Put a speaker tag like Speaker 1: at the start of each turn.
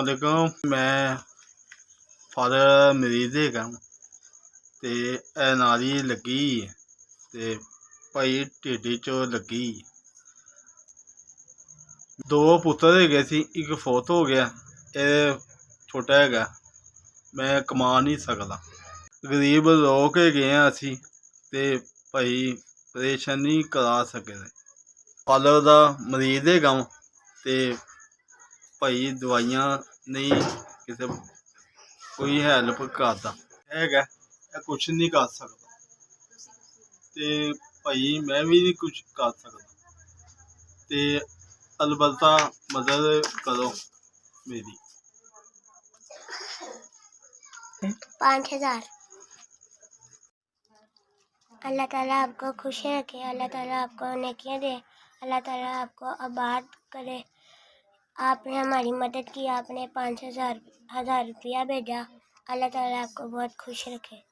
Speaker 1: देखो मैं फादर मरीज हैगा ते ਇਹ ਨਾਲੀ ਲੱਗੀ ਤੇ ਭਾਈ ਢਿੱਡੀ ਚੋਂ ਲੱਗੀ। ਦੋ ਪੁੱਤਰ ਹੈਗੇ ਸੀ, ਇੱਕ ਫੌਤ ਹੋ ਗਿਆ, ਇਹ ਛੋਟਾ ਹੈਗਾ। ਮੈਂ ਕਮਾ ਨਹੀਂ ਸਕਦਾ, ਗਰੀਬ ਲੋਕ ਹੈਗੇ ਆ ਅਸੀਂ ਤੇ ਭਾਈ ਆਪਰੇਸ਼ਨ ਨਹੀਂ ਕਰਾ ਸਕਦੇ। ਫਾਦਰ ਦਾ ਮਰੀਜ਼ ਹੈਗਾ ਤੇ ਭਾਈ ਦਵਾਈਆਂ ਨਹੀਂ ਕਿਸੇ ਕੋਈ ਹੈਲਪ ਕਰਦਾ ਹੈਗਾ, ਇਹ ਕੁਛ ਨਹੀਂ ਕਰ ਸਕਦਾ ਤੇ ਭਾਈ ਮੈਂ ਵੀ ਨਹੀਂ ਕੁਛ ਕਰ ਸਕਦਾ ਤੇ अलबत्ता मदद करो मेरी।
Speaker 2: 5,000। अल्लाह ताला आपको खुश रखे, अल्लाह ताला आपको नेकियां दे, अल्लाह ताला आपको आबाद करे। आपने हमारी मदद की, आपने 5,000 रुपया भेजा। अल्लाह ताला आपको बहुत खुश रखे।